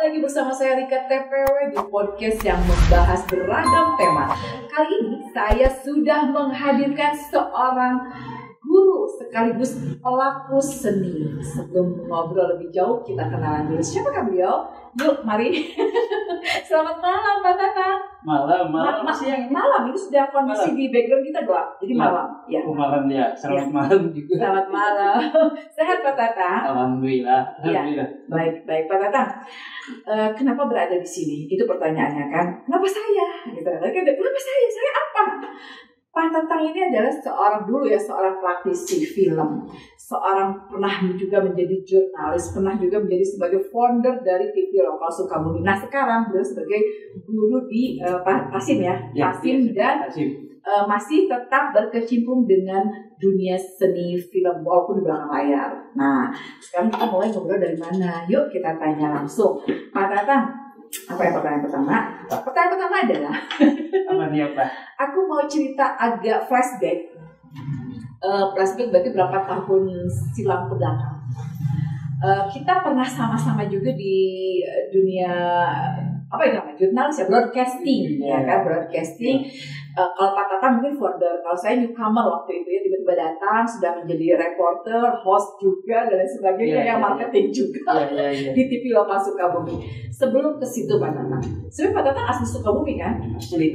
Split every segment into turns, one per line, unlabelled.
lagi bersama saya Rika TPW di podcast yang membahas beragam tema. Kali ini saya sudah menghadirkan seorang guru sekaligus pelaku seni. Sebelum ngobrol lebih jauh, kita kenalan dulu. Siapakah beliau? Yuk, mari. Selamat malam, Pak Tatang.
Malam siang ini.
Malam, ini sudah kondisi
Malam.
di background kita gelap. Jadi malam. Ya.
Malam ya. Selamat malam juga.
Selamat malam. Sehat Pak Tatang?
Alhamdulillah.
Ya. Baik Pak Tatang. Kenapa berada di sini? Itu pertanyaannya kan. Kenapa saya? Gitu. Kenapa saya? Saya apa? Pak Tatang ini adalah seorang praktisi film, seorang pernah juga menjadi jurnalis, pernah juga menjadi sebagai founder dari TV lokal Sukabumi. Nah sekarang beliau sebagai guru di Pasim ya, Pasim dan masih tetap berkecimpung dengan dunia seni film walaupun di belakang layar. Nah sekarang kita mulai ngobrol dari mana? Yuk kita tanya langsung, Pak Tatang. Apa yang pertanyaan pertama? Pertanyaan pertama adalah
apa?
Aku mau cerita agak flashback. Flashback berarti berapa tahun silam ke belakang. Kita pernah sama-sama juga di dunia apa itu namanya? Jurnalis ya, broadcasting ya kan, broadcasting. Kalau Pak Tatang mungkin founder, kalau saya newcomer waktu itu ya, tiba-tiba datang sudah menjadi reporter, host juga dan lain sebagainya, yang marketing juga di TV lokal Sukabumi. Sebelum ke situ Pak Tatang, sebenarnya Pak Tatang asli Sukabumi kan? Asli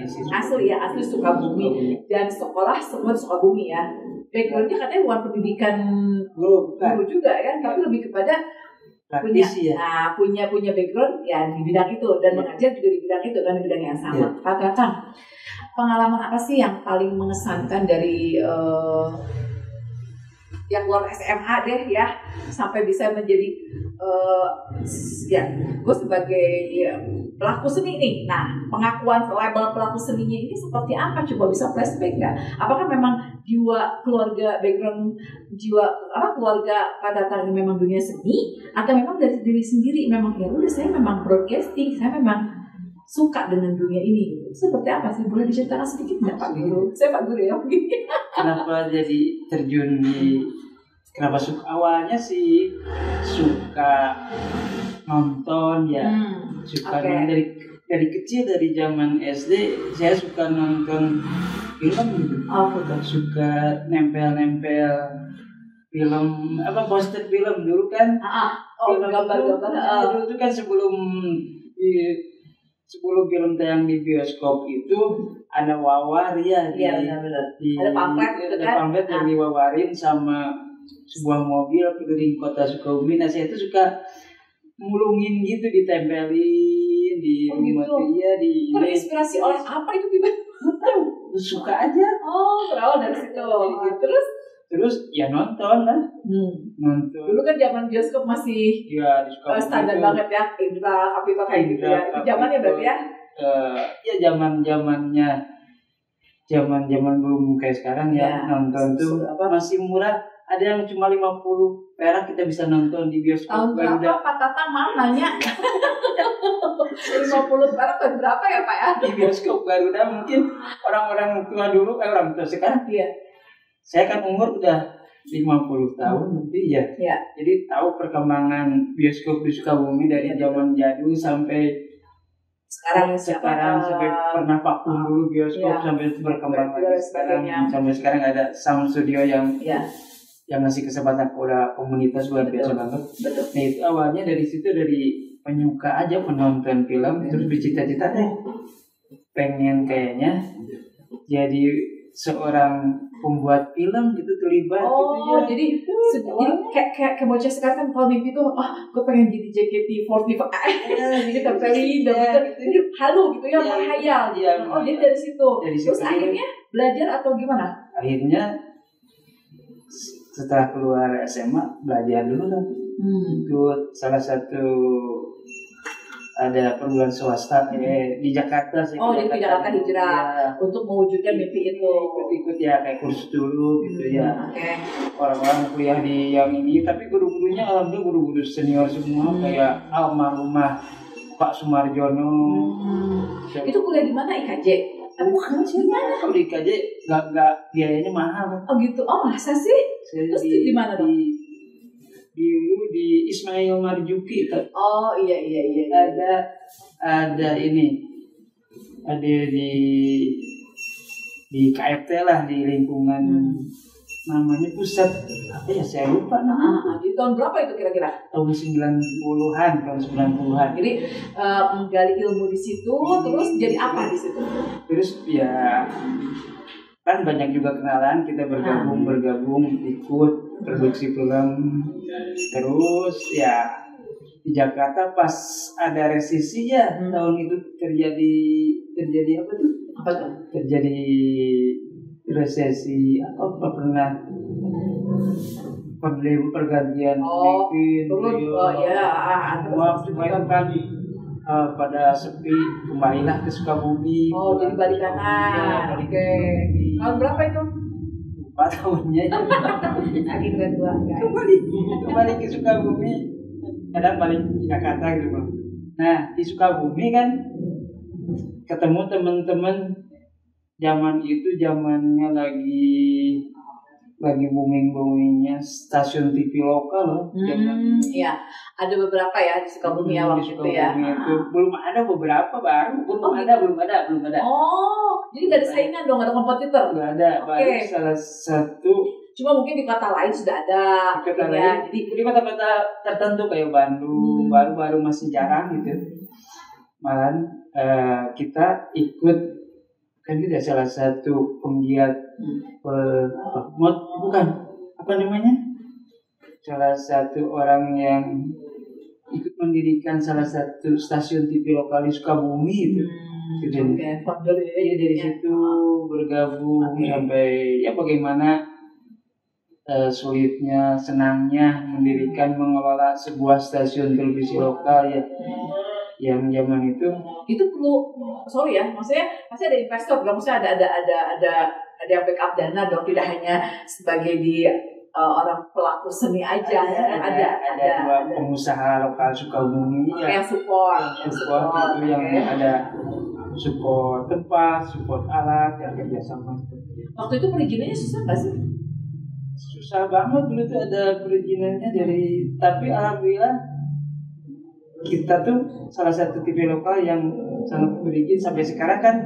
Sukabumi dan sekolah semua Sukabumi ya. Backgroundnya katanya bukan pendidikan guru juga ya, tapi lebih kepada punya background ya di bidang itu dan mengajar juga di bidang itu kan, di bidang yang sama. Pak Tatang, pengalaman apa sih yang paling mengesankan dari yang luar SMA deh ya sampai bisa menjadi gue sebagai pelaku seni nih. Nah pengakuan label pelaku seninya ini seperti apa? Coba bisa flashback nggak? Apakah memang jiwa keluarga keluarga Pak Tatang ini memang dunia seni atau memang dari diri sendiri memang ya udah saya memang broadcasting, saya memang suka dengan dunia ini. Seperti apa sih? Boleh diceritakan sedikit nggak Pak Guru? Saya Pak Guru ya.
Kenapa jadi terjun di? Kenapa suka? Awalnya sih suka nonton ya. Suka nonton dari kecil, dari zaman SD saya suka nonton film gitu. Suka nempel film poster film dulu kan. Gambar-gambar. Dulu kan sebelum film tayang di bioskop itu ada wawar ya
ada pamflet
yang diwawarin sama sebuah mobil keliling kota Sukabumi. Nah saya itu suka mulungin gitu, ditempelin di rumah dia di.
Terinspirasi oleh apa itu tiba-tiba?
Suka aja.
Berawal dari situ. Terus
ya nonton lah. Nonton.
Dulu kan zaman bioskop masih standar itu banget ya, Indra, Kapita kayak gitu ya. Itu zamannya berarti ya?
Ya zaman belum kayak sekarang ya. Nonton tuh masih murah. Ada yang cuma 50 perak kita bisa nonton di bioskop.
Tahun berapa Pak Tatang mau nanya? 50 perak tahun berapa ya Pak ya?
Di bioskop Garuda mungkin orang-orang tua dulu, orang tua sekarang.
Iya.
Saya kan umur udah 50 tahun nanti ya. Jadi tahu perkembangan bioskop di Sukabumi dari zaman jadul sampai sekarang sampai pernah vakum dulu bioskop sampai berkembang lagi sampai sekarang ada sound studio yang ngasih kesempatan kepada komunitas luar biasa banget. Nah itu awalnya dari situ, dari penyuka aja penonton film, terus bercita-cita pengen kayaknya jadi seorang pembuat film gitu, terlibat
jadi kayak bocah sekarang kan kalau mimpi tuh gue pengen jadi JKT48 jadi tempelin jadi halu gitu ya, menghayal jadi dari situ. Terus akhirnya belajar atau gimana?
Akhirnya setelah keluar SMA belajar dulu kan. Ikut salah satu ada perguruan swasta di Jakarta sih.
Di Jakarta hijrah untuk mewujudkan mimpi itu.
Ikut ya kayak kursus dulu gitu ya. Orang-orang kuliah di yang ini, tapi guru-gurunya alhamdulillah guru-guru senior semua kayak almarhumah Pak Sumarjono.
Itu kuliah di mana IKJ?
Bukan sih, kalau di IKJ nggak biayanya mahal.
Gitu. Masa sih? Terus di mana dong?
dulu di Ismail Marzuki.
Oh iya.
Ada ini, ada di KFT lah, di lingkungan namanya pusat apa ya, saya lupa namanya.
Di tahun berapa itu kira-kira?
Tahun 90-an.
Jadi menggali ilmu di situ, terus jadi apa di situ?
Terus ya kan banyak juga kenalan, kita bergabung ikut produksi film. Terus ya di Jakarta pas ada resesi ya, tahun itu terjadi apa tuh? Terjadi resesi apa pernah pergantian pemimpin. Semua itu kan pada sepi, kembalilah ke Sukabumi.
Jadi balik kanan. Oke. Tahun berapa itu?
4 tahunnya. Kembali ke Sukabumi. Kadang balik ke Jakarta gitu. Nah di Sukabumi kan ketemu teman-teman zaman itu, zamannya lagi boomingnya stasiun TV lokal loh.
Iya, ada beberapa ya di Sukabumi ya waktu itu ya.
Belum ada beberapa baru, belum ada.
Jadi nggak ada saingan dong, nggak ada kompetitor.
Nggak ada, baru salah satu.
Cuma mungkin di kota lain sudah ada.
Di kota lain, jadi di kota-kota tertentu kayak Bandung, baru masih jarang gitu. Malahan kita ikut, kan kita salah satu penggiat salah satu orang yang ikut mendirikan salah satu stasiun TV lokal di Sukabumi itu. Dari situ bergabung sampai ya bagaimana sulitnya, senangnya mendirikan, mengelola sebuah stasiun televisi lokal ya. Yang zaman itu
perlu, sorry ya, maksudnya pasti ada investor, maksudnya ada yang backup dana dong, tidak hanya sebagai di orang pelaku seni aja.
Ada dua pengusaha lokal Sukabumi
yang support
itu yang ada support tempat, support alat, yang kerjasama.
Waktu itu perizinannya susah nggak sih?
Susah banget dulu tuh, ada perizinannya tapi alhamdulillah kita tuh salah satu TV lokal yang sangat berizin sampai sekarang kan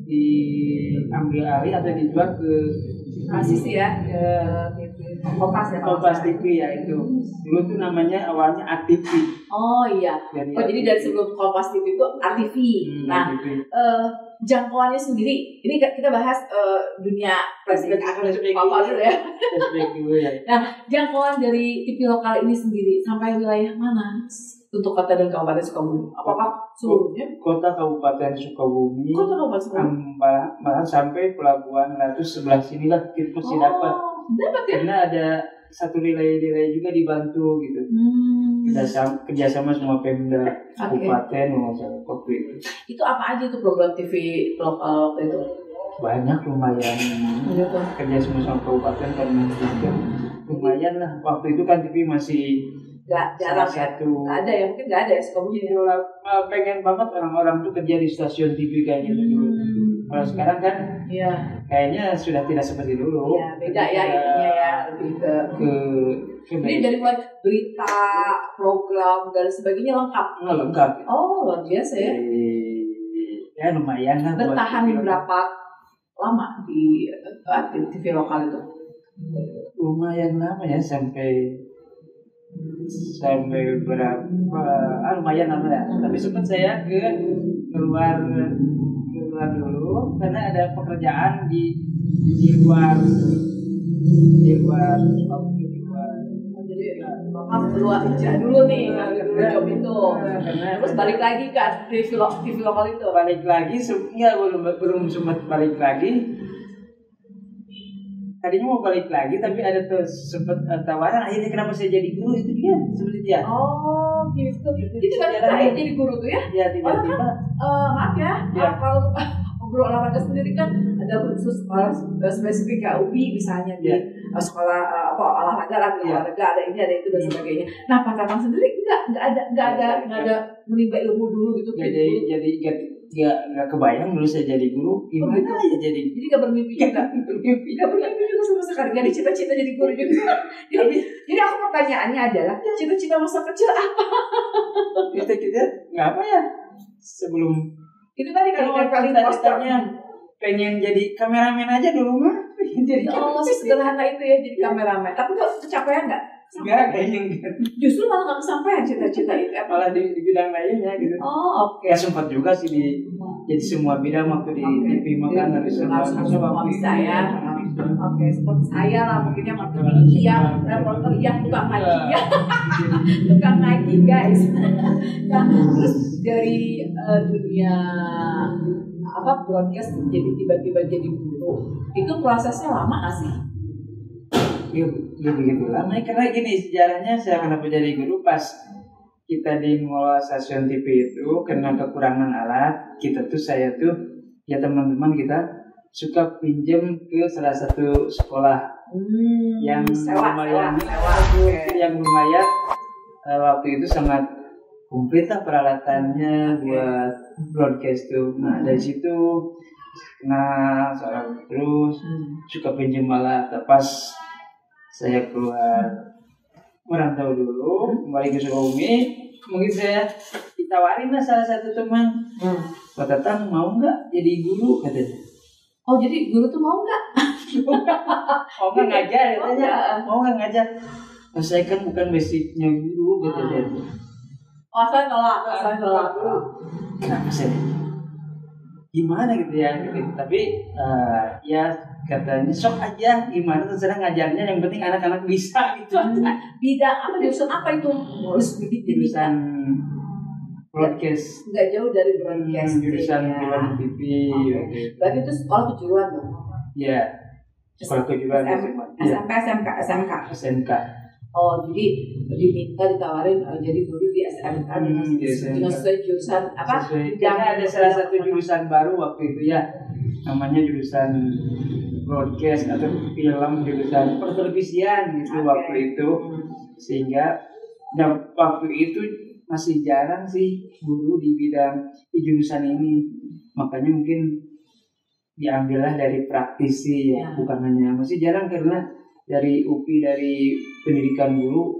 diambil alih atau dijual ke
Asisi ya,
Kompas TV ya itu. Dulu tuh namanya awalnya ATV.
Oh iya. Jadi dari sebelum Kompas TV itu ATV. Nah, jangkauannya sendiri. Ini kita bahas dunia flashback apa dulu ya. Nah, jangkauan dari TV lokal ini sendiri sampai wilayah mana untuk kota dan kabupaten Sukabumi? Apakah seluruhnya?
Kota Kabupaten Sukabumi. Malah sampai Pelabuhan Ratu sebelah sinilah kita masih dapat ya? Karena ada satu nilai juga dibantu gitu. Kerjasama semua Pemda Kabupaten waktu itu.
Itu apa aja itu program TV lokal waktu itu?
Banyak, lumayan. Kerjasama sama Kabupaten karena itu lumayan lah. Waktu itu kan TV masih
jarang ya. Ada ya, mungkin nggak ada ya Sukabumi.
Pengen banget orang-orang tuh kerja di stasiun TV kayak gitu dulu. Kalau sekarang kan kayaknya sudah tidak seperti dulu.
Iya, beda ya ininya ya, lebih ke ini dari mulai berita, program dan sebagainya lengkap.
Lengkap.
Oh, luar biasa ya.
Ya lumayan lah.
Bertahan berapa lama di TV lokal itu?
Lumayan lama ya, sampai berapa? Lumayan lama ya. Tapi sempat saya keluar dulu karena ada pekerjaan di luar.
Jadi Bapak keluar kerja dulu nih, ngambil job itu. Terus balik lagi kan TV lokal itu.
Balik lagi, belum sempat balik lagi. Tadinya mau balik lagi, tapi ada sempat tawaran. Akhirnya kenapa saya jadi guru itu dia, seperti dia.
Oh gitu. Itu kan saya jadi guru tuh ya?
Ya tiba-tiba.
Maaf ya. Kalau guru olahraga sendiri kan ada khusus spesifik kayak UPI misalnya di sekolah olahraga lah, olahraga ada ini ada itu dan sebagainya. Nah Pak Tatang sendiri nggak ada menimba ilmu dulu gitu.
nggak kebayang dulu saya jadi guru gimana ya jadi.
Jadi nggak bermimpi juga. Nggak bermimpi juga sama sekali. Nggak ada cita-cita jadi guru juga. Jadi aku pertanyaannya adalah cita-cita masa kecil apa?
Cita-cita nggak apa ya sebelum
itu tadi
kalau cita-citanya pengen jadi kameramen aja dulu mah. Jadi
sederhana itu ya jadi kameramen. Tapi kok kecapean nggak?
Enggak, kayaknya enggak.
Justru malah nggak kesampaian cita-cita itu.
Malah di bidang lainnya gitu.
Oh, oke.
Ya sempat juga sih jadi semua bidang waktu di TV makan harus semua
bisa ya. Oke, seperti saya lah mungkinnya marketing iya, reporter iya, tukang ngaji ya. Tukang ngaji guys. Nah, terus dari dunia broadcast jadi tiba-tiba jadi guru itu prosesnya lama nggak sih?
Ya begitu lama karena gini sejarahnya saya kenapa jadi guru pas kita di mengelola stasiun TV itu karena kekurangan alat saya tuh ya teman-teman kita suka pinjam ke salah satu sekolah yang lumayan waktu itu sangat komplit lah peralatannya buat broadcast tuh. Nah dari situ kenal terus suka pinjam alat pas saya keluar merantau dulu kembali ke Sukabumi mungkin saya ditawarin lah salah satu teman Pak Tatang mau nggak jadi guru katanya.
Oh jadi guru tuh mau nggak?
Mau nggak ngajar katanya. Mau nggak ngajar? Nah, saya kan bukan basicnya guru katanya.
Saya nolak dulu.
Kenapa saya? Gimana gitu ya gitu. Tapi ya katanya sok aja gimana terserah ngajarnya yang penting anak-anak bisa gitu aja.
Bidang apa jurusan apa itu? Harus
jurusan broadcast.
Nggak jauh dari broadcast.
Jurusan film TV.
Berarti itu sekolah kejuruan dong?
Iya. Sekolah kejuruan
SMP, SMK. Oh, jadi diminta ditawarin jadi guru di SMK dengan sesuai jurusan apa?
Karena ada salah satu jurusan baru waktu itu ya, namanya jurusan broadcast atau film jurusan pertelevisian gitu waktu itu, sehingga waktu itu masih jarang sih guru di jurusan ini, makanya mungkin diambillah dari praktisi ya, bukan hanya masih jarang karena dari UPI dari pendidikan guru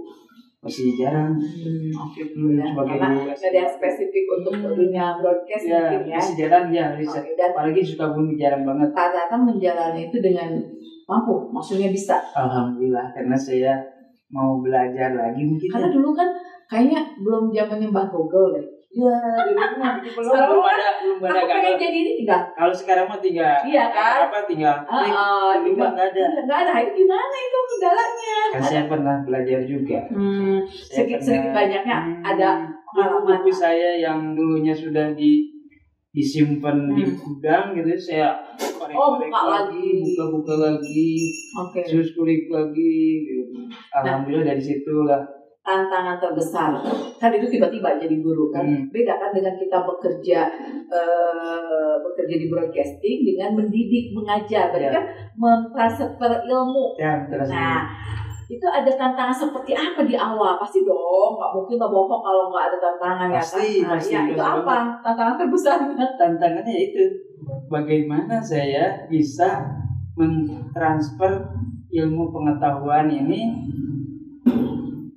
masih jarang.
Sebagai guru ada yang spesifik untuk dunia broadcast ya, mungkin ya.
Masih jarang ya, apalagi Sukabumi jarang banget.
Kata menjalani itu dengan mampu, maksudnya bisa.
Alhamdulillah karena saya mau belajar lagi mungkin.
Karena dulu kan kayaknya belum zamannya Mbak Google deh.
Ya, belum ada
aku pengen jadi ini tinggal.
Kalau sekarang mah tinggal.
Iya kan?
Tinggal. Dulu mah nggak ada.
Nggak ada. Itu gimana itu kendalanya?
Kan saya pernah belajar juga.
Sedikit banyaknya ada pengalaman.
Buku saya yang dulunya sudah disimpan di gudang gitu, saya buka lagi. Terus kulik lagi. Gitu. Alhamdulillah dari situlah.
Tantangan terbesar kan itu tiba-tiba jadi guru kan beda kan dengan kita bekerja di broadcasting dengan mendidik mengajar berarti kan mentransfer ilmu. Nah itu ada tantangan seperti apa di awal? Pasti dong nggak mungkin nggak bohong kalau nggak ada tantangan
pasti,
ya kan? Itu apa tantangan terbesarnya?
Tantangannya itu bagaimana saya bisa mentransfer ilmu pengetahuan ini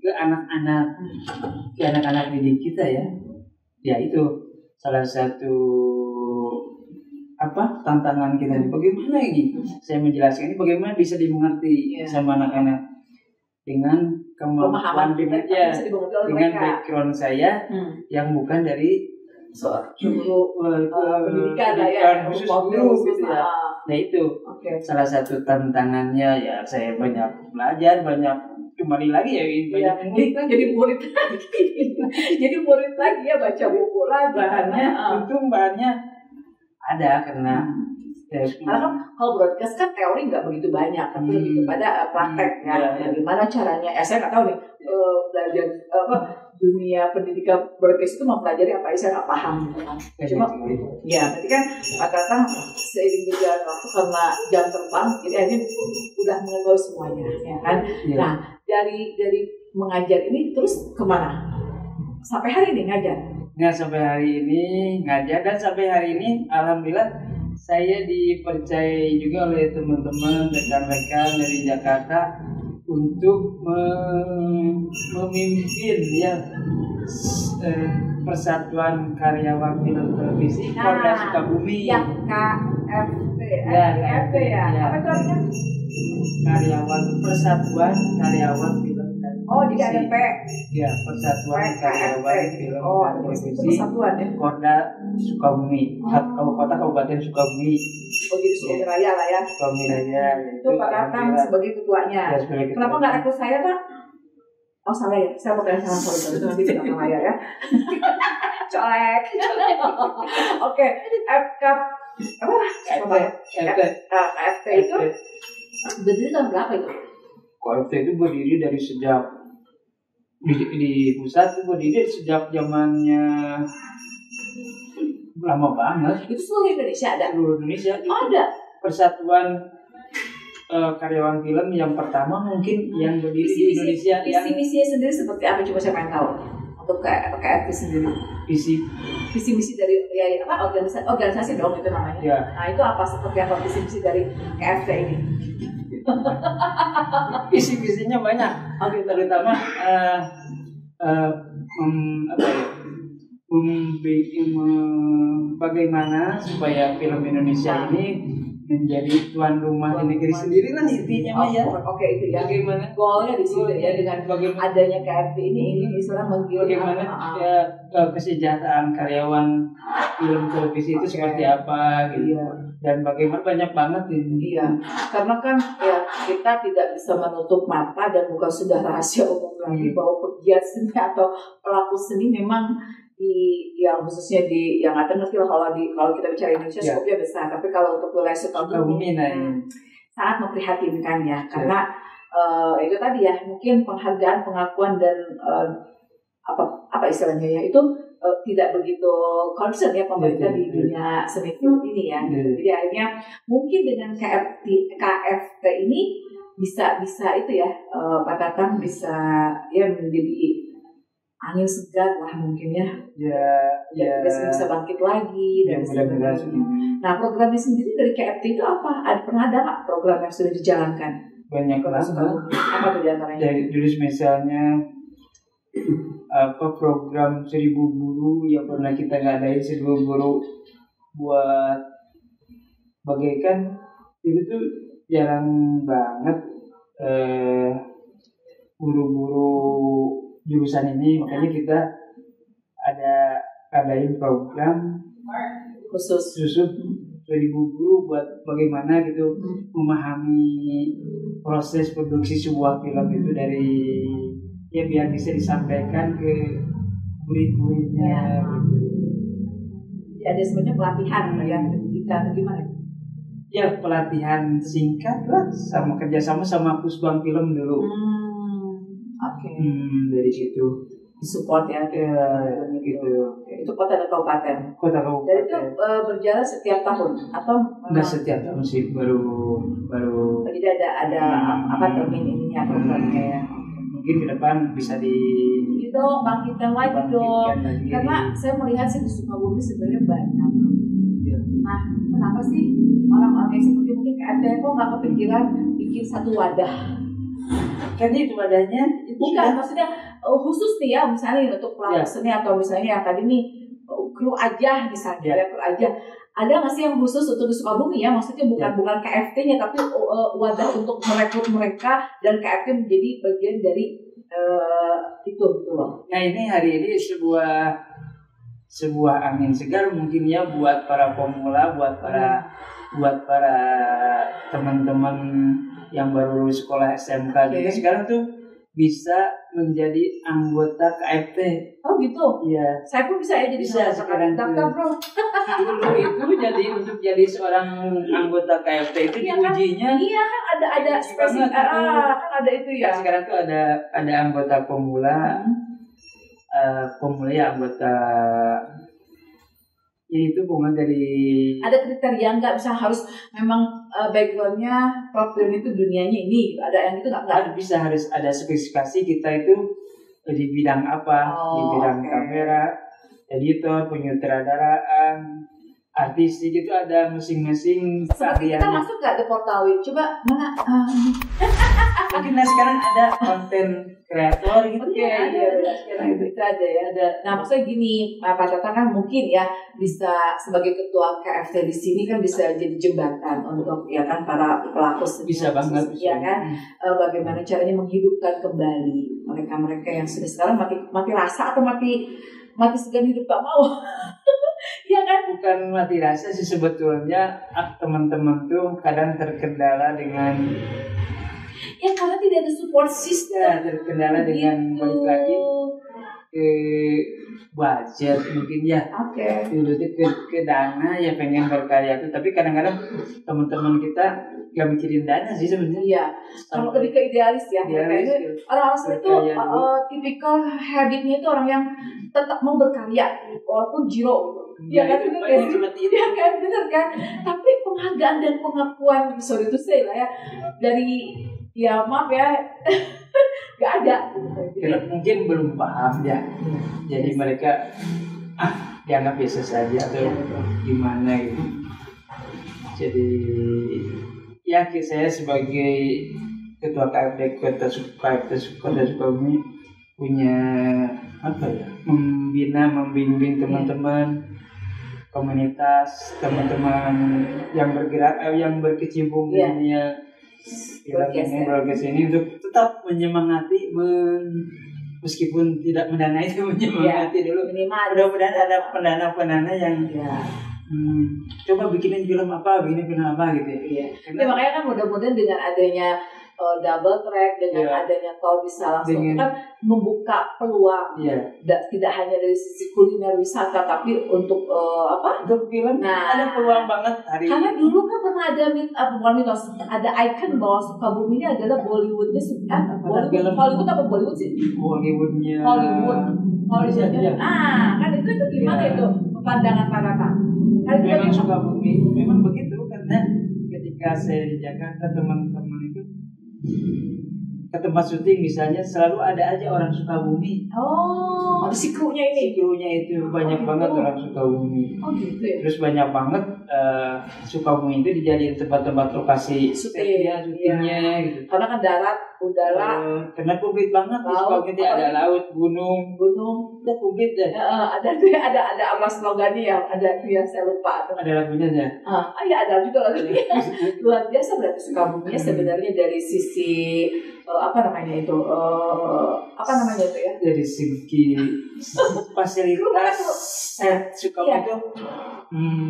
ke anak-anak didik kita ya itu salah satu tantangan kita. Bagaimana ini saya menjelaskan ini bagaimana bisa dimengerti sama anak-anak dengan kemampuan dengan background saya yang bukan dari pendidikan khusus guru gitu ya. Nah itu salah satu tantangannya ya, saya banyak belajar, banyak kembali lagi ya banyak
jadi murid lagi ya, baca buku lagi.
Bahannya ada karena
kalau broadcast kan teori nggak begitu banyak, tapi lebih kepada praktek gimana caranya. Saya nggak tahu nih belajar dunia pendidikan broadcast itu mempelajari apa saya nggak paham gitu kan. Cuma berarti kan kata seiring berjalan waktu karena jam terbang jadi akhirnya udah mengenal semuanya ya kan. Nah dari mengajar ini terus kemana sampai hari ini ngajar?
Nah sampai hari ini ngajar, dan sampai hari ini alhamdulillah saya dipercaya juga oleh teman-teman rekan-rekan dari Jakarta untuk memimpin ya Persatuan Karyawan Film Televisi Korda Sukabumi.
Yang KFT. KFT ya. Apa itu artinya?
Karyawan Persatuan Karyawan Film Televisi.
Oh, jadi ada P.
Ya, Persatuan Karyawan Film Televisi.
Persatuan ya.
Korda Sukabumi. Kabupaten Sukabumi.
Oh, gitu Sukabumi Raya lah ya.
Sukabumi Raya.
Itu Pak Tatang sebagai ketuanya.
Ya, sebagai
kenapa nggak rekrut saya, Pak? Oh salah ya, saya mau tanya salah soal itu nanti bilang sama ya. Colek. Oke, FK apa? KFT itu berdiri tahun berapa itu?
KFT itu berdiri dari sejak di pusat itu berdiri sejak zamannya lama banget.
Itu seluruh Indonesia ada?
Seluruh Indonesia.
Oh, ada.
Persatuan karyawan film yang pertama mungkin yang berdiri di Indonesia.
Visi misinya sendiri seperti apa? Coba saya pengen tahu untuk KFT sendiri. Visi misi dari ya apa organisasi dong itu namanya.
Ya.
Nah itu apa, seperti apa visi misi dari KFT ini?
Visi misinya banyak. Oke, terutama bagaimana supaya film Indonesia ini menjadi tuan rumah di negeri sendiri lah intinya ya.
Oke, itu ya.
Bagaimana
goalnya di situ ya, dengan bagaimana adanya KFT ini misalnya
bagaimana kesejahteraan karyawan film televisi itu seperti apa gitu. Iya. Dan bagaimana banyak banget ini.
Iya. Karena kan ya kita tidak bisa menutup mata dan bukan sudah rahasia umum lagi bahwa pegiat seni atau pelaku seni memang yang khususnya di yang nggak ngerti lah kalau kita bicara Indonesia skopnya besar, tapi kalau untuk wilayah Sukabumi sangat memprihatinkan ya, karena itu tadi ya mungkin penghargaan, pengakuan dan apa istilahnya ya itu tidak begitu concern ya pemerintah di dunia seni film ini ya. Jadi akhirnya mungkin dengan KFT ini bisa itu ya Pak Tatang bisa ya menjadi angin segar lah mungkin ya. Ya. Bisa bangkit lagi dan sebagainya. Nah programnya sendiri dari KFT itu apa? Pernah ada nggak program yang sudah dijalankan?
Banyak banget.
Apa tuh diantaranya?
Dari misalnya program 1000 guru yang pernah kita ngadain 1000 guru buat bagaikan itu tuh jarang banget guru-guru jurusan ini, makanya kita adain program khusus 1000 guru buat bagaimana gitu memahami proses produksi sebuah film itu dari ya biar bisa disampaikan ke murid-muridnya gitu.
Ada sebenarnya pelatihan ya pendidikan gimana?
Ya pelatihan singkat lah sama kerjasama sama Pusbang Film dulu.
Oke.
Dari situ
disupport ya
gitu.
Itu kota dan kabupaten. Dan itu berjalan setiap tahun atau
enggak setiap tahun sih, baru.
Jadi ada apa termin ininya programnya ya.
Mungkin ke depan bisa
gitu bangkitkan lagi dong. Karena saya melihat sih di Sukabumi sebenarnya banyak. Ya. Nah, kenapa sih orang-orang yang seperti mungkin KFT kok nggak kepikiran bikin satu wadah?
Kan itu wadahnya
bukan maksudnya khusus nih ya misalnya untuk pelaku seni atau misalnya yang tadi nih kru aja misalnya kru aja, ada nggak sih yang khusus untuk di Sukabumi ya, maksudnya bukan KFT-nya tapi wadah untuk merekrut mereka dan KFT menjadi bagian dari itu gitu loh.
Nah ini hari ini sebuah angin segar mungkin ya buat para pemula, buat para teman-teman yang baru lulus sekolah SMK juga sekarang tuh bisa menjadi anggota KFT.
Oh gitu?
Iya.
Saya pun bisa ya jadi
sekarang
daftar bro.
Dulu itu untuk jadi seorang anggota KFT itu diujinya.
Iya kan ada spesifik kan ada itu ya.
Sekarang tuh ada anggota pemula, anggota itu pemula dari.
Ada kriteria nggak bisa harus memang backgroundnya problem itu dunianya ini, ada yang itu nggak
bisa, harus ada spesifikasi kita itu di bidang apa, di bidang kamera, editor, penyutradaraan, artistik itu ada masing-masing
keahliannya. Kita masuk nggak ke Portalit? Coba mana?
Mungkin sekarang ada konten kreator gitu.
Iya, sekarang itu ada ya. Nah maksudnya gini, Pak Tata kan mungkin ya bisa sebagai ketua KFT di sini kan bisa jadi jembatan untuk ya kan para pelaku seni.
Bisa banget.
Ya kan, bagaimana caranya menghidupkan kembali mereka yang sudah sekarang mati rasa atau mati segan hidup gak mau. Ya kan?
Bukan mati rasa sih sebetulnya, teman-teman tuh kadang terkendala dengan
ya karena tidak ada support system.
Ya, terkendala dengan balik lagi ke budget mungkin ya.
Oke.
Dulu ke dana ya pengen berkarya tuh, tapi kadang-kadang teman-teman kita gak mikirin dana sih sebenarnya.
Iya. Kalau lebih ke idealis ya. Orang-orang seperti itu tipikal habitnya itu orang yang tetap mau berkarya walaupun zero. Ya kan benar kan? Ya kan benar kan? Tapi penghargaan dan pengakuan, sorry itu saya lah ya, dari ya maaf ya nggak ada.
Mungkin belum paham ya. Jadi mereka dianggap biasa saja atau gimana gitu. Jadi ya saya sebagai ketua KFD Kota Sukabumi punya apa ya, membimbing teman-teman komunitas, teman-teman yang bergerak yang berkecimpung di dunia broadcast ini untuk tetap menyemangati meskipun tidak mendanai itu menyemangati dulu. Mudah-mudahan ada pendana yang coba bikinin film apa gitu ya.
Makanya kan mudah-mudahan dengan adanya double track, dengan adanya tol bisa langsung kan membuka peluang. Tidak hanya dari sisi kuliner wisata tapi untuk
untuk film ada peluang banget
karena dulu kan pernah ada ada icon bahwa Sukabumi ini adalah Bollywoodnya Hollywood apa Bollywood sih?
Hollywoodnya.
Kan itu gimana itu pandangan Pak Tata?
Memang Sukabumi memang begitu, karena ketika saya di Jakarta teman-teman itu ke tempat syuting misalnya selalu ada aja orang Sukabumi.
Ada si krunya
itu banyak banget orang Sukabumi.
Gitu ya.
Terus banyak banget Sukabumi itu dijadiin tempat-tempat lokasi syutingnya gitu.
Karena kan darat, udara.
Karena komplit banget di Sukabumi, ada laut, gunung. Udah komplit deh.
Ada apa slogannya ya? Ada saya lupa.
Ada lagunya ya.
Ya ada juga lagunya. Luar biasa berarti Sukabumi sebenarnya dari sisi apa namanya itu ya?
Dari segi fasilitas Sukabumi itu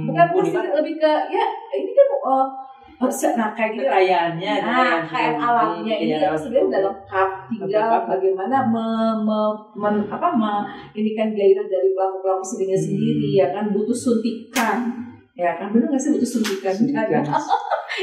bukan lebih ke ya ini kan kayak gitu
kekayaannya
kayak alamnya ini sebenarnya udah lengkap, tinggal bagaimana ini kan gairah dari pelaku sendiri ya kan, butuh suntikan ya kan, benar nggak sih butuh suntikan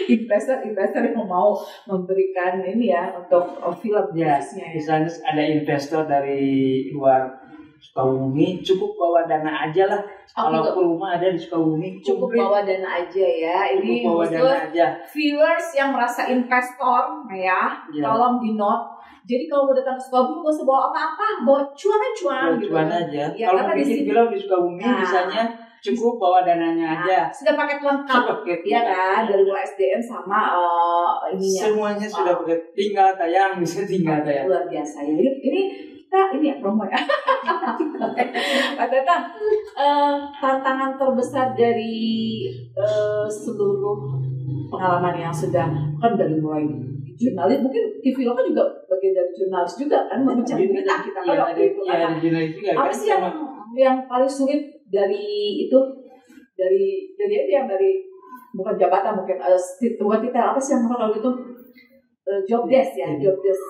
investor yang mau memberikan ini ya untuk film bisnisnya.
Misalnya ada investor dari luar Sukabumi, cukup bawa dana aja lah. Kalau rumah ada di Sukabumi,
cukup bawa dana aja ya. Ini
bawa dana aja.
Viewers yang merasa investor ya, tolong di note. Jadi kalau mau datang ke Sukabumi nggak usah bawa apa-apa, bawa cuan gitu.
Cuan aja.
Ya,
kalau mau bikin film di Sukabumi, misalnya cukup bawa dananya aja.
Sudah paket lengkap, ya kan, dari mulai SDM sama ininya.
Semuanya sudah paket, tinggal tayang, bisa tinggal tayang.
Luar biasa. Ini ya promo ya. Pak Tata, tantangan terbesar dari seluruh pengalaman yang sudah kan dari mulai jurnalis, mungkin TV lokal juga bagian dari jurnalis juga kan, mencari berita kita kan waktu itu kan. Apa sih yang paling sulit dari itu, dari bukan jabatan mungkin bukan titel, apa sih yang kalau gitu job desk ya, job desk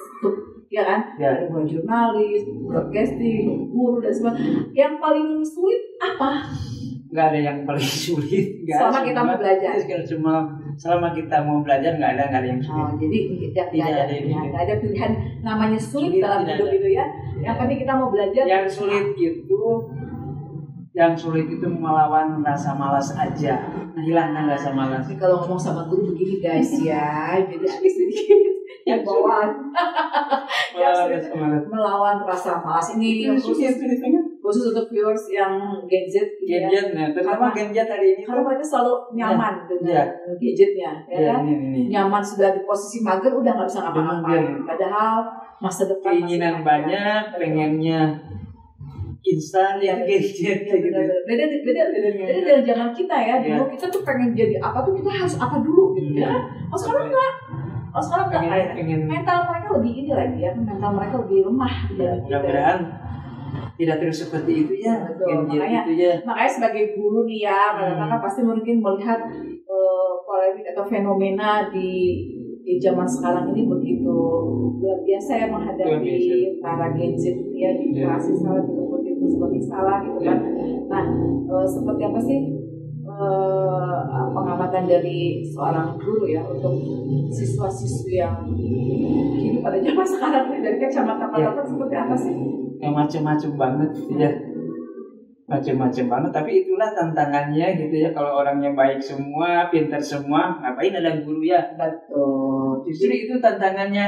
ya kan, dari mulai jurnalis, broadcasting, guru dan sebagainya. Yang paling sulit apa?
Nggak ada yang paling sulit.
Selama kita mau belajar.
Selama kita mau belajar nggak ada yang sulit.
Jadi nggak ada pilihan namanya sulit dalam hidup itu ya. Yang penting kita mau belajar.
Yang sulit itu melawan rasa malas aja. Hilangkan rasa malas.
Kalau ngomong sama guru begini guys ya, jadi sedikit yang bawaan. Melawan rasa malas ini
sulit.
khusus untuk viewers yang Gen Z gitu
ya. Nah, terutama Gen Z hari ini
karena mereka selalu nyaman dengan gadgetnya, ya kan? Ini. Nyaman sudah di posisi mager udah nggak bisa ngapa-ngapain. Padahal masa depan
keinginan banyak, pengennya instan ya gadget gitu.
Beda dari zaman kita ya. Dulu kita tuh pengen jadi apa tuh kita harus apa dulu gitu ya. Oh sekarang enggak. Mental mereka lebih ini lagi ya. Mental mereka lebih lemah.
Mudah-mudahan tidak terus seperti itu ya.
Makanya sebagai guru nih ya, kadang-kadang pasti mungkin melihat polemik atau fenomena di zaman sekarang ini begitu luar biasa ya menghadapi para Gen Z ya, dikasih salah, seperti salah gitu kan. Nah, seperti apa sih pengamatan dari seorang guru ya untuk siswa-siswi yang kini pada zaman sekarang ini dari kacamata seperti apa sih?
Yang macam-macam banget ya. Macam-macam banget, tapi itulah tantangannya gitu ya. Kalau orangnya baik semua, pintar semua, ngapain ada guru ya?
Betul.
Justru itu tantangannya.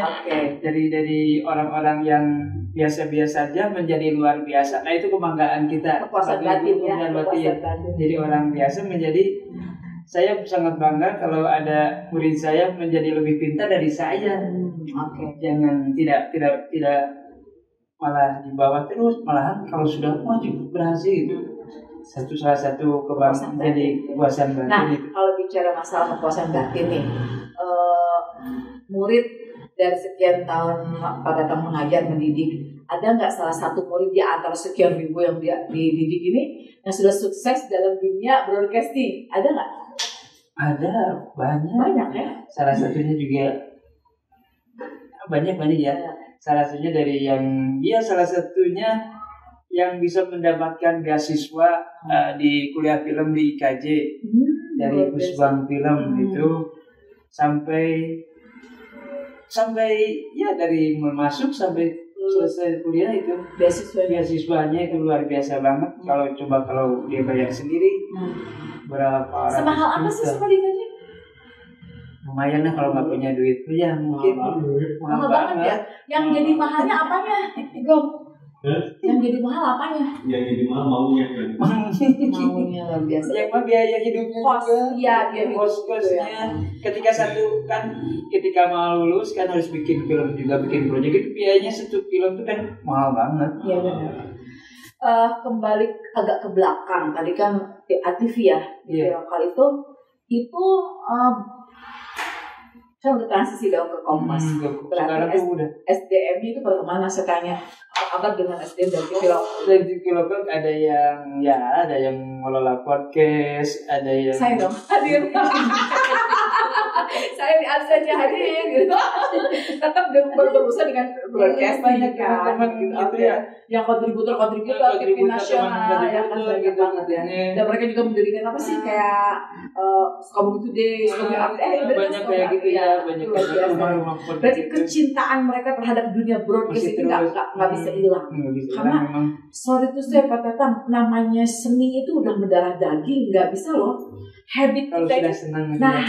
Dari orang-orang yang biasa-biasa saja menjadi luar biasa. Nah, itu kebanggaan kita.
Kepuasan batin ya.
Jadi orang biasa menjadi, saya sangat bangga kalau ada murid saya menjadi lebih pintar dari saya. Jangan tidak malah di bawah terus, malahan kalau sudah berhasil itu salah satu kebanggaan, jadi kepuasan batin.
Nah, kalau bicara masalah kepuasan batin nih, murid dari sekian tahun pada datang mengajar mendidik, ada nggak salah satu murid di antara sekian ribu yang dia dididik ini yang sudah sukses dalam dunia broadcasting? Ada nggak?
Ada, banyak ya. Salah satunya juga banyak ya. Salah satunya dari salah satunya yang bisa mendapatkan beasiswa di kuliah film di IKJ dari Pusbang Film itu sampai ya dari masuk sampai selesai kuliah itu beasiswanya itu luar biasa banget. Kalau dia bayar sendiri berapa?
Semahal apa sih semua di IKJ?
Lumayan lah kalau nggak punya duit tuh ya mungkin
mahal banget ya. Yang jadi mahalnya apanya? Yang jadi mahal apanya?
Yang jadi mahal maunya
luar biasa.
Yang biaya hidupnya kos-kosnya. Ketika mau lulus kan harus bikin film juga, bikin proyek itu biayanya satu film itu kan mahal banget.
Iya benar. Kembali agak ke belakang tadi kan di ATV ya di lokal itu saya udah transisi dong ke Kompas. Berarti SDM-nya itu bagaimana saya tanya? Apa kabar dengan SDM dari TV lokal?
Dari TV lokal ada yang mengelola podcast, ada yang
saya dong hadir. Saya di absennya hadir gitu. Tetap berusaha dengan broadcast
banyak teman-teman gitu ya.
Yang kontributor TV nasional ya kan banyak banget ya. Dan mereka juga mendirikan apa sih kayak Sukabumi Today, Sukabumi Update,
banyak kayak gitu ya. Banyak rumah-rumah podcast.
Berarti kecintaan mereka terhadap dunia broadcast itu nggak bisa hilang. Karena sorry to say Pak Tatang, namanya seni itu udah mendarah daging, nggak bisa loh. Habit
kalau
kita
sudah senang.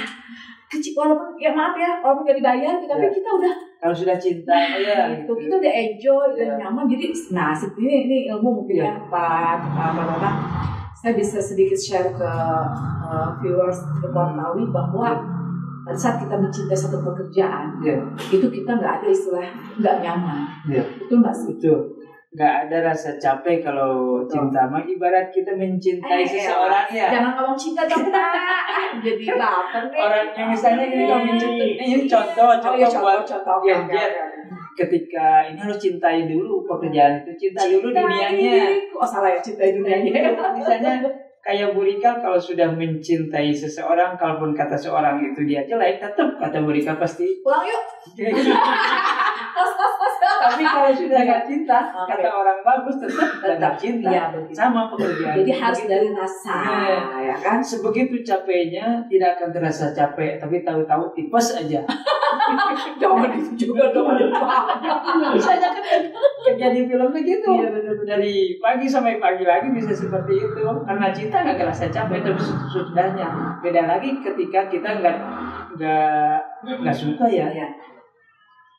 Walaupun ya maaf ya, walaupun nggak dibayar, tapi kita udah
kalau sudah cinta ya
gitu. Kita udah enjoy dan nyaman. Jadi ini ilmu mungkin ya Pak Tatang. Saya bisa sedikit share ke viewers ketahui bahwa pada saat kita mencintai satu pekerjaan, itu kita nggak ada istilah nggak nyaman. Betul nggak sih?
Betul. Nggak ada rasa capek kalau cinta. Mah ibarat kita mencintai seseorang ya.
Jangan ngomong cinta dong Kak. Jadi lapar nih.
Orang yang misalnya gini kalau mencintai, ini contoh buat gadget. Ketika ini harus cintai dulu pekerjaan itu, cintai dulu dunianya.
Oh salah ya, cintai dunianya.
Misalnya kayak Bu Rika kalau sudah mencintai seseorang, kalaupun kata seorang itu dia jelek, tetap kata Bu Rika pasti
pulang yuk.
Tapi kalau sudah nggak cinta, kata orang bagus tetap cinta.
Ya,
sama pekerjaan.
Jadi harus dari rasa, ya kan?
Sebegitu capeknya tidak akan terasa capek, tapi tahu-tahu tipes aja.
Jangan itu juga dong.
Misalnya kan kerja di film begitu.
Iya benar.
Dari pagi sampai pagi lagi bisa seperti itu. Karena cinta nggak terasa capek, tapi sudahnya. Beda lagi ketika kita nggak suka ya.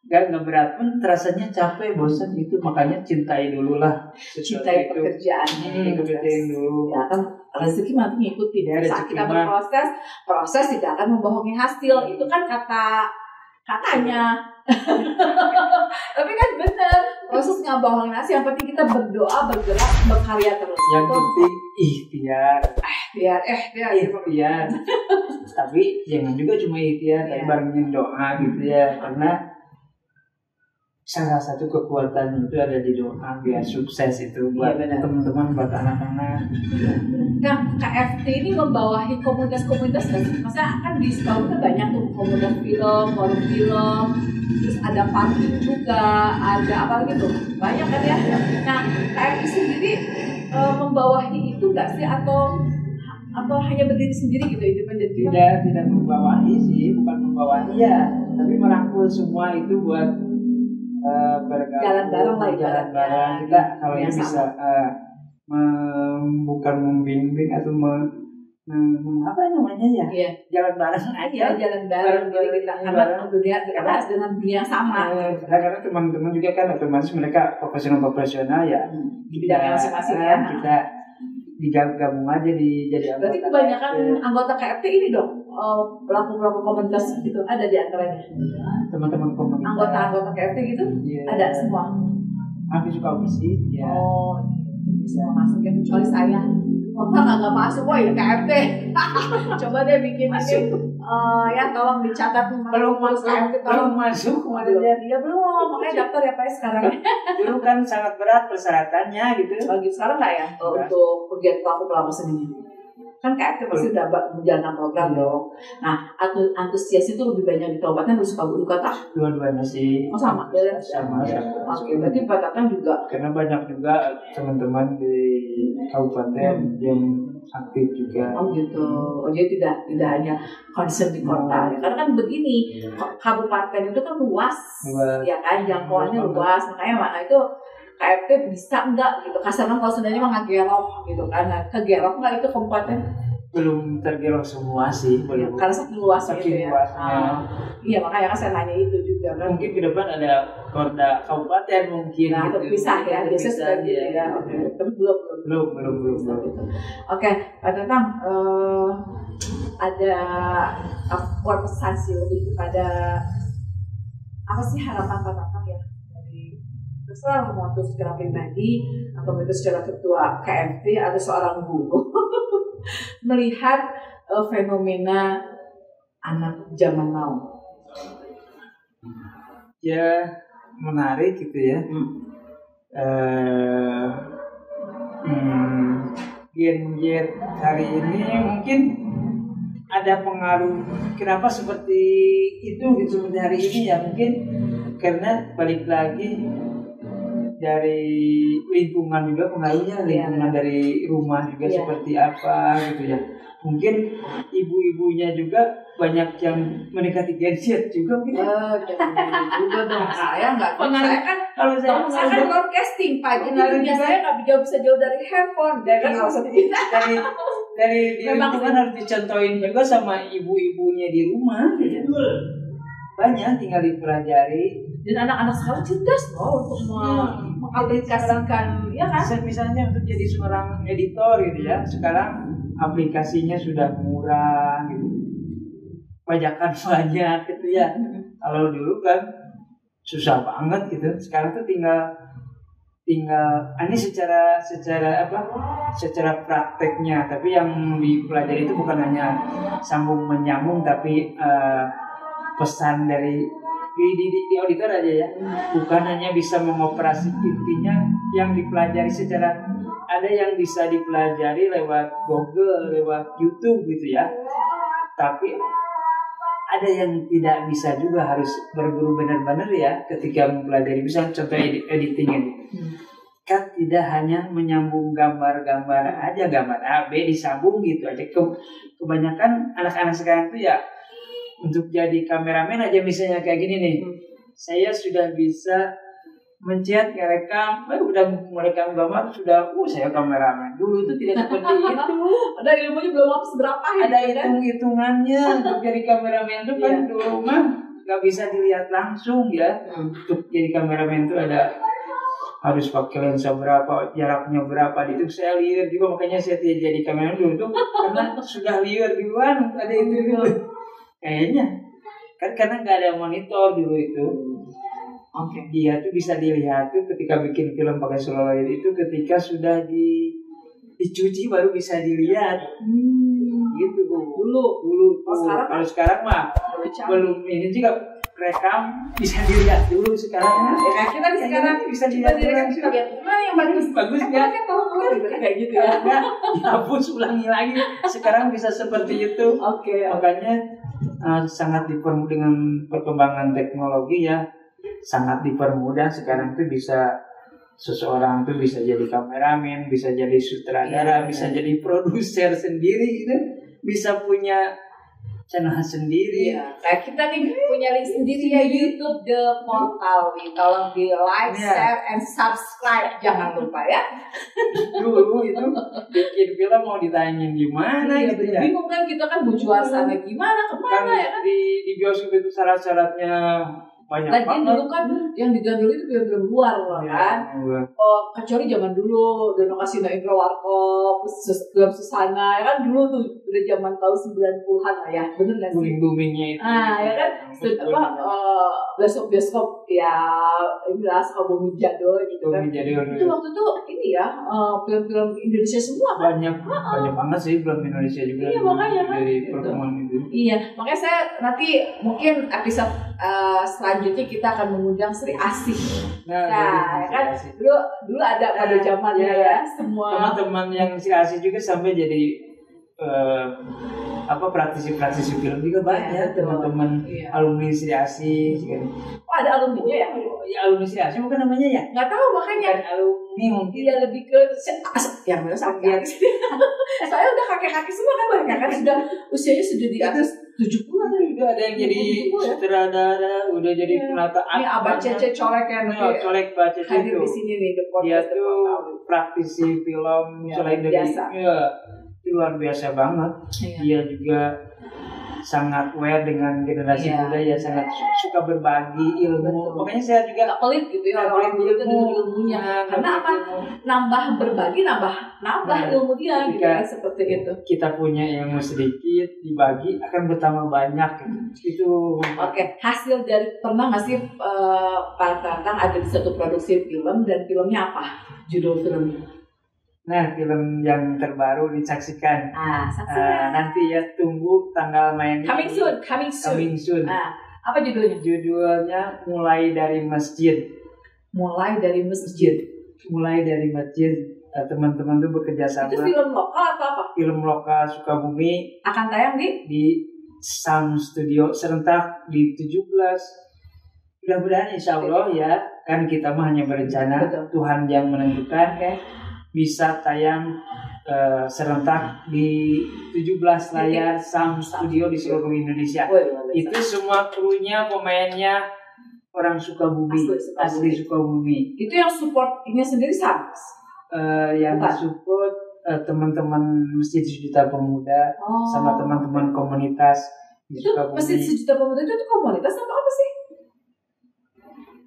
nggak berat pun terasanya capek, bosan gitu. Makanya cintai dulu lah.
Cintai pekerjaannya.
Kerjain dulu.
Ya kan rezeki nanti ngikutin.
Ya,
Saat kita berproses, proses tidak akan membohongi hasil. Itu kan katanya. Tapi kan bener, proses nggak bohongin hasil. Yang penting kita berdoa, bergerak, berkarya terus.
Yang penting ikhtiar.
Ikhtiar.
Tapi jangan juga cuma ikhtiar, tapi barengin doa gitu ya. Karena salah satu kekuatan itu ada di doa biar sukses itu buat teman-teman, buat anak-anak.
Nah, KFT ini membawahi komunitas-komunitas nggak sih? Masa kan di Sukabumi kan banyak tuh komunitas film, forum film, terus ada parking juga, ada apa lagi tuh? Banyak kan ya? Nah, KFT sendiri membawahi itu nggak sih atau hanya berdiri sendiri gitu, independen?
Tidak membawahi sih, bukan membawahi ya, tapi merangkul semua itu buat
jalan bareng
kita kalau ini bisa bukan membimbing atau apa namanya ya, jalan bareng aja,
jalan bareng kita karena dengan dunia yang sama.
Karena teman-teman juga kan otomatis mereka profesional ya
di bidang masing-masing ya.
Kita digabung aja jadi anggota.
Berarti kebanyakan anggota KFT ini dong pelaku-pelaku komunitas gitu ada di antaranya.
Teman-teman komunitas.
Anggota KFT gitu ada semua.
Aku suka sih. Ya.
Oh, bisa masuk ya kecuali saya. Nggak masuk, woi KFT. Coba deh bikin ini. Ya tolong dicatat.
Belum masuk
kemarinnya. Iya belum, makanya daftar ya Pak sekarang.
Dulu kan sangat berat persyaratannya gitu.
Lagi sekarang nggak ya untuk kegiatan pelaku seninya? Kan KFT pasti udah menjalankan program dong. Nah, antusias itu lebih banyak di kabupaten atau Sukabumi kota?
Dua-duanya sih.
Oh sama?
Sama.
Oke, berarti Pak Tatang juga.
Karena banyak juga teman-teman di kabupaten yang aktif juga.
Oh gitu. Oh jadi tidak hanya concern di kota. Karena kan begini, kabupaten itu kan luas. Ya kan, jangkauannya luas. Makanya itu KFT bisa enggak gitu, kasarnya kalau sebenarnya mah ngegerok gitu kan, kegerok enggak itu kabupaten?
Belum tergerok semua sih, belum.
Karena saking luasnya gitu ya. Iya makanya kan saya nanya itu juga kan.
Mungkin ke depan ada Korda kabupaten mungkin.
Nah itu bisa ya, biasanya sudah gitu ya. Oke, tapi belum. Oke, Pak Tatang, ada pesan sih lebih kepada apa sih harapan Pak Tatang ya? Terserah mau itu secara pribadi atau itu secara ketua KFT atau seorang guru melihat fenomena anak zaman now.
Ya menarik gitu ya. Gen hari ini mungkin ada pengaruh. Kenapa seperti itu gitu hari ini ya, mungkin karena balik lagi dari lingkungan juga pengaruhnya, lingkungan dari rumah juga seperti apa gitu ya. Mungkin ibu-ibunya juga banyak yang mendekati Gen Z juga gitu.
Juga dong. Saya nggak. Saya kan
saya
kan broadcasting Pak. Jadi saya nggak bisa jauh dari handphone.
Dari lingkungan harus dicontohin juga sama ibu-ibunya di rumah gitu. Banyak tinggal dipelajari.
Dan anak-anak sekarang cerdas loh untuk mengaplikasikan, ya kan?
Misalnya untuk jadi seorang editor gitu ya, sekarang aplikasinya sudah murah gitu, pajakan banyak gitu ya. Kalau dulu kan susah banget gitu, sekarang tuh tinggal ini secara prakteknya, tapi yang dipelajari itu bukan hanya sambung menyambung, tapi pesan dari di auditor aja ya, bukan hanya bisa mengoperasi, intinya yang dipelajari secara, ada yang bisa dipelajari lewat Google, lewat YouTube gitu ya, tapi ada yang tidak bisa juga, harus berguru benar-benar ya ketika mempelajari. Misalnya contoh editing ini kan tidak hanya menyambung gambar-gambar aja, gambar A B disambung gitu aja. Kebanyakan anak-anak sekarang tuh ya untuk jadi kameramen aja misalnya kayak gini nih, saya sudah bisa mencet, ngerekam, udah merekam gambar sudah, saya kameramen. Dulu itu tidak seperti itu.
Ada ilmunya belum seberapa.
Ada hitung-hitungannya untuk jadi kameramen itu kan dulu mah nggak bisa dilihat langsung ya. Untuk jadi kameramen itu harus pakai lensa berapa, jaraknya berapa, itu saya lihat juga, makanya saya tidak jadi kameramen dulu tuh karena sudah lihat duluan ada itu kayaknya kan karena nggak ada monitor dulu itu. Dia tuh bisa dilihat tuh ketika bikin film pakai Solaroid itu ketika sudah dicuci baru bisa dilihat. Gitu dulu. Kalau sekarang mah belum ini juga rekam bisa dilihat dulu sekarang.
Ya kita sekarang bisa dilihat kita lihat mana yang bagus ya. Kan tahu kayak gitu ya.
Hapus ulangi lagi. Sekarang bisa seperti itu. Makanya sangat dipermudah dengan perkembangan teknologi ya. Sangat dipermudah sekarang tuh bisa seseorang tuh bisa jadi kameramen, bisa jadi sutradara, bisa jadi produser sendiri gitu. Bisa punya channel sendiri.
Kayak kita nih punya link sendiri ya, YouTube The Montalwi. Tolong di like, share, and subscribe. Jangan lupa ya.
Dulu itu bikin film mau ditanyain gimana gitu ya.
Bingung kan kita kan bujuan sana gimana kemana ya kan.
Di bioskop itu syarat-syaratnya banyak
banget.
Lagi
dulu kan yang digandul itu film-film luar loh kan. Kecuali zaman dulu Dono Kasino Indra Warkop, film Susana ya kan, dulu tuh udah zaman tahun 90-an lah ya. Bener gak sih?
Booming-boomingnya itu.
Ya kan. Bioskop ya inilah Sukabumi jadul gitu kan. Itu waktu itu ini ya film-film Indonesia semua kan.
Banyak banget sih film Indonesia juga.
Iya makanya kan.
Dari pertemuan itu.
Iya, makanya saya nanti mungkin episode selanjutnya kita akan mengundang Sri Asih. Nah kan dulu ada pada zamannya ya semua
teman-teman yang Sri Asih juga sampai jadi praktisi film juga banyak teman-teman alumni Sri Asih.
Ada alumninya ya?
Ya alumni Sri Asih bukan namanya ya?
Nggak tahu makanya.
Alumni mungkin.
Iya lebih ke yang mana sakit. Saya udah kakek-kakek semua kan banyak kan sudah usianya sudah di atas 70-an.
Udah ada yang jadi sutradara, udah jadi penata.
Ini Abah Cece Colek yang
Colek Abah Cece
hadir di sini nih.
Dia tuh praktisi film selain dari itu luar biasa banget. Dia juga sangat aware dengan generasi muda ya, sangat suka berbagi ilmu. Makanya saya juga
nggak pelit gitu ya, orang pelit dengan ilmunya. Karena apa? Nambah berbagi, nambah ilmu dia gitu kan, seperti itu.
Kita punya ilmu sedikit, dibagi akan bertambah banyak gitu.
Oke, hasil dari pernah nggak sih Pak Tatang ada di satu produksi film dan filmnya apa? Judul filmnya?
Nah, film yang terbaru disaksikan.
Saksikan.
Nanti ya tunggu tanggal main.
Coming soon. Apa judulnya?
Judulnya Mulai dari Masjid.
Mulai dari Masjid.
Teman-teman tuh bekerja sama.
Itu film lokal atau apa?
Film lokal Sukabumi.
Akan tayang
di Sound Studio serentak di 17. Mudah-mudahan insya Allah ya. Kan kita mah hanya berencana. Betul. Tuhan yang menentukan. Bisa tayang serentak di 17 layar Sound Studio di seluruh Indonesia. Itu semua krunya, pemainnya orang Sukabumi, asli Sukabumi.
Itu yang supportnya sendiri sama?
Yang support teman-teman Masjid Sejuta Pemuda sama teman-teman komunitas di Sukabumi.
Masjid Sejuta Pemuda itu komunitas atau apa sih?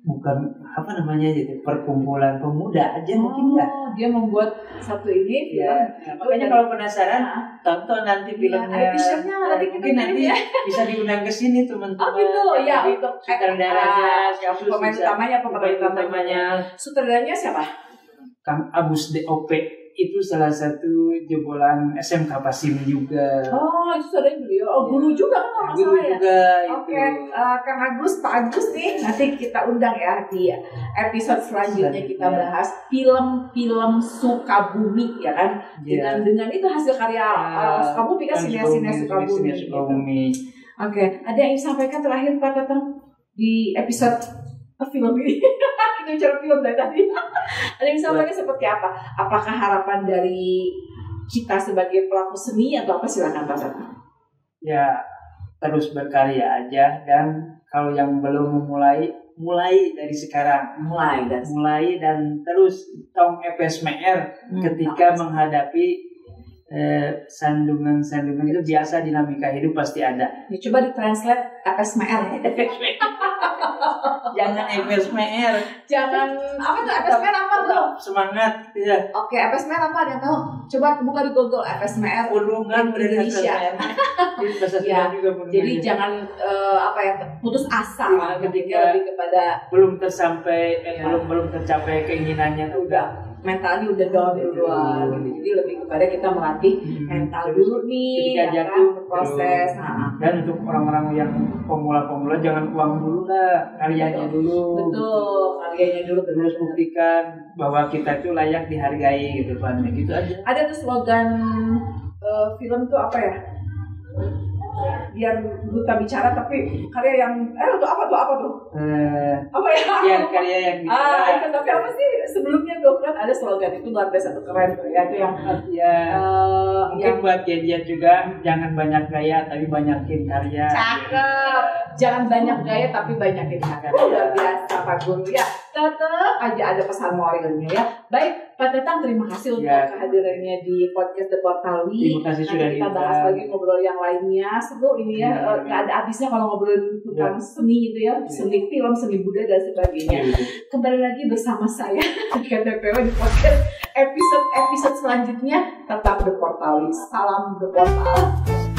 Bukan apa namanya gitu, perkumpulan pemuda aja mungkin ya.
Dia membuat satu ini
ya. Makanya kalau penasaran tonton nanti filmnya.
Mungkin nanti
bisa diundang ke sini teman-teman.
Ya untuk
sutradaranya,
pemain utamanya. Sutradaranya siapa?
Kang Agus DOP. Itu salah satu jebolan SMK Pasim juga.
Itu saudara beliau. Guru juga kan
guru juga.
Oke, Kang Agus, Pak Agus nih nanti kita undang ya di episode selanjutnya kita bahas film-film Sukabumi ya kan. Dengan itu hasil karya Sukabumi kan sinetron Sukabumi. Oke, ada yang disampaikan terakhir Pak Tatang di episode film ini. Kita bicara film dari tadi. Ada yang misalnya seperti apa? Apakah harapan dari kita sebagai pelaku seni atau apa, silakan Pak Tatang.
Ya terus berkarya aja, dan kalau yang belum mulai dari sekarang. Mulai dan terus tong EPSMR ketika menghadapi sandungan itu biasa, dinamika hidup pasti ada.
Ya, coba ditranslate FSMR.
Jangan FSMR.
Jangan apa tuh FSMR apa tuh?
Semangat ya.
Oke, FSMR apa ada yang tahu? Coba buka di Google FSMR.
Undungan
Indonesia. Ya, jadi jangan putus asa ketika lebih kepada
belum tercapai keinginannya tuh udah
mentalnya udah down duluan. Jadi lebih kepada kita melatih mental dulu nih,
ketika jatuh
proses.
Dan untuk orang-orang yang pemula jangan uang dulu lah, karyanya dulu.
Betul, karyanya dulu.
Terus buktikan bahwa kita itu layak dihargai gitu kan. Gitu aja.
Ada tuh slogan film tuh apa ya? Biar buta bicara tapi karya yang apa tuh apa ya?
Biar karya yang bicara.
Itu tapi apa sih sebelumnya tuh kan ada slogan itu luar biasa tuh, keren tuh ya, itu yang
mungkin buat dia juga, jangan banyak gaya tapi banyakin karya.
Cakep. Jangan banyak gaya tapi banyakin karya. Luar biasa Pak Guru ya. Tetap aja ada pesan moralnya ya. Baik, Pak Tetang, terima kasih untuk kehadirannya di podcast The Portawi.
Terima kasih sudah
kita bahas lagi ngobrol yang lainnya. Seru ini ya, nggak ada habisnya kalau ngobrolin tentang seni gitu ya, seni film, seni budaya dan sebagainya. Kembali lagi bersama saya KTPW di podcast episode selanjutnya. Tetap The Portawi. Salam The Portal.